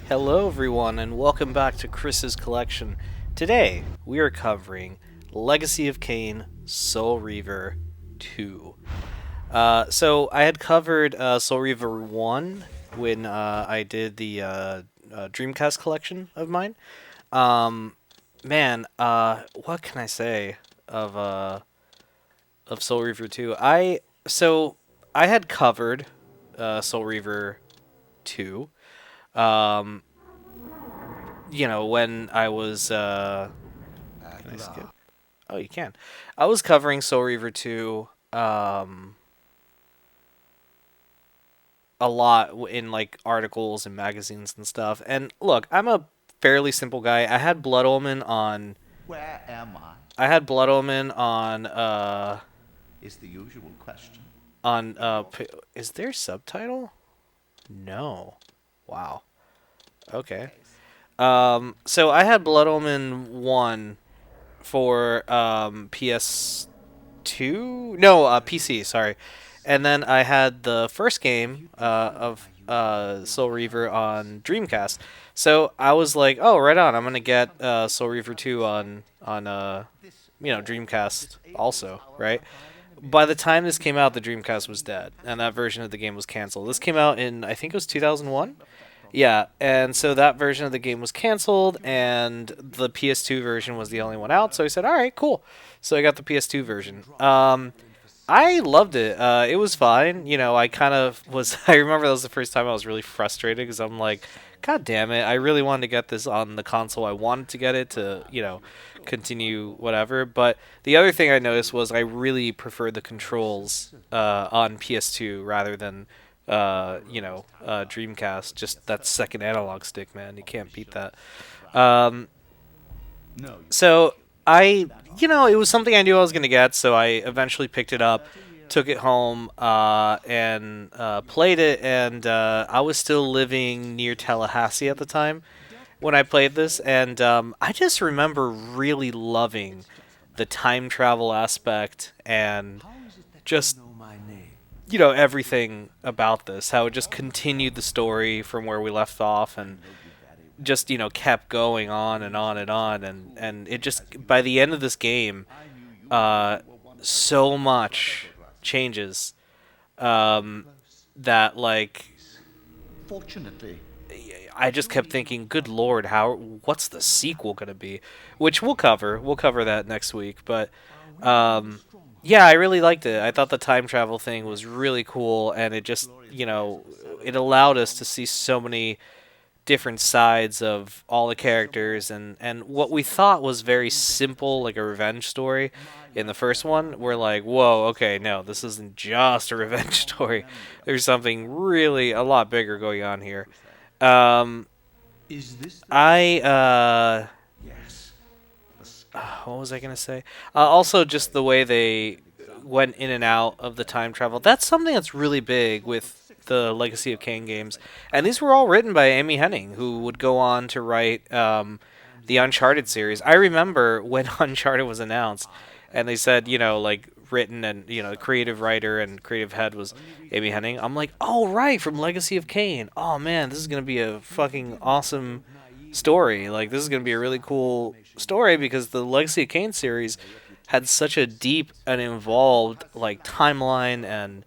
Hello, everyone, and welcome back to Chris's Collection. Today, we are covering Legacy of Kain Soul Reaver 2. So, I had covered Soul Reaver 1 when I did the Dreamcast collection of mine. Um, what can I say of Soul Reaver 2? I had covered Soul Reaver 2. Um, when I was can I skip? Oh, you can. I was covering Soul Reaver 2 a lot in like articles and magazines and stuff. And look, I'm a fairly simple guy. Where am I? I had Blood Omen Is the usual question. is there subtitle? No. Wow. Okay. So I had Blood Omen 1 for PS2? No, PC, sorry. And then I had the first game of Soul Reaver on Dreamcast. So I was like, oh, right on. I'm going to get Soul Reaver 2 on Dreamcast also, right? By the time this came out, the Dreamcast was dead, and that version of the game was canceled. This came out in, I think it was 2001? Yeah, and so that version of the game was canceled, and the PS2 version was the only one out. So I said, "All right, cool." So I got the PS2 version. I loved it. It was fine. I kind of was. I remember that was the first time I was really frustrated because I'm like, "God damn it! I really wanted to get this on the console. I wanted to get it to, continue whatever." But the other thing I noticed was I really preferred the controls on PS2 rather than Dreamcast. Just that second analog stick, man. You can't beat that. Um, so it was something I knew I was going to get, so I eventually picked it up, took it home, and played it, and I was still living near Tallahassee at the time when I played this, and I just remember really loving the time travel aspect and just everything about this, how it just continued the story from where we left off and just kept going on and on and on, and it just, by the end of this game, so much changes, that, like, Fortunately, I just kept thinking, good lord, what's the sequel gonna be? Which we'll cover that next week. But yeah, I really liked it. I thought the time travel thing was really cool, and it just, it allowed us to see so many different sides of all the characters, and what we thought was very simple, like a revenge story in the first one, we're like, whoa, okay, no, this isn't just a revenge story. There's something really a lot bigger going on here. Um, is this the I yes? what was I gonna say? Also, just the way they went in and out of the time travel. That's something that's really big with the Legacy of Kain games, and these were all written by Amy Hennig, who would go on to write the Uncharted series. I remember when Uncharted was announced, and they said, like, written and, creative writer and creative head was Amy Hennig. I'm like, oh, right, from Legacy of Kain. Oh, man, this is going to be a fucking awesome story. Like, this is going to be a really cool story because the Legacy of Kain series had such a deep and involved, like, timeline, and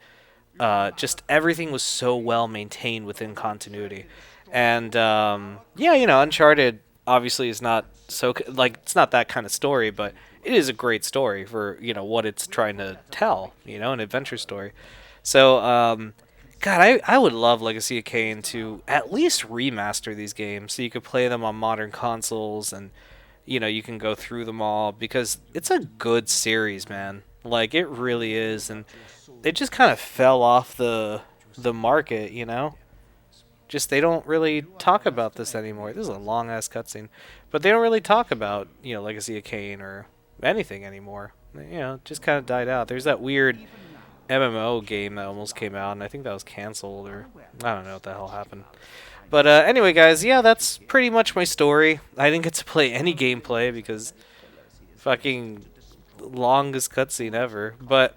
just everything was so well maintained within continuity. And yeah, Uncharted obviously is not so, like, it's not that kind of story, but it is a great story for what it's trying to tell. An adventure story. So God, I would love Legacy of Kain to at least remaster these games so you could play them on modern consoles, and you can go through them all because it's a good series, man. Like, it really is, and it just kind of fell off the market. Just, they don't really talk about this anymore. This is a long ass cutscene, but they don't really talk about Legacy of Kain or anything anymore. It just kind of died out. There's that weird MMO game that almost came out, and I think that was canceled, or I don't know what the hell happened. But anyway, guys, yeah, that's pretty much my story. I didn't get to play any gameplay because fucking longest cutscene ever. But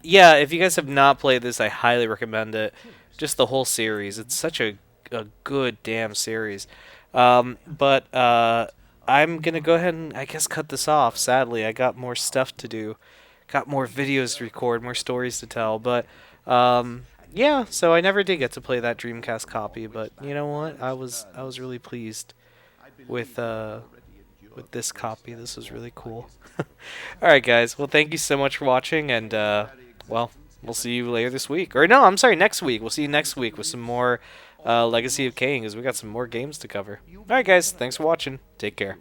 yeah, if you guys have not played this, I highly recommend it. Just the whole series. It's such a a good damn series. But I'm gonna go ahead and I guess cut this off. Sadly, I got more stuff to do, got more videos to record, more stories to tell. But yeah, so I never did get to play that Dreamcast copy. But you know what? I was really pleased with with this copy. This was really cool. All right, guys. Well, thank you so much for watching, and well, we'll see you later this week. Or no, I'm sorry, next week. We'll see you next week with some more Legacy of Kain because we got some more games to cover. All right, guys. Thanks for watching. Take care.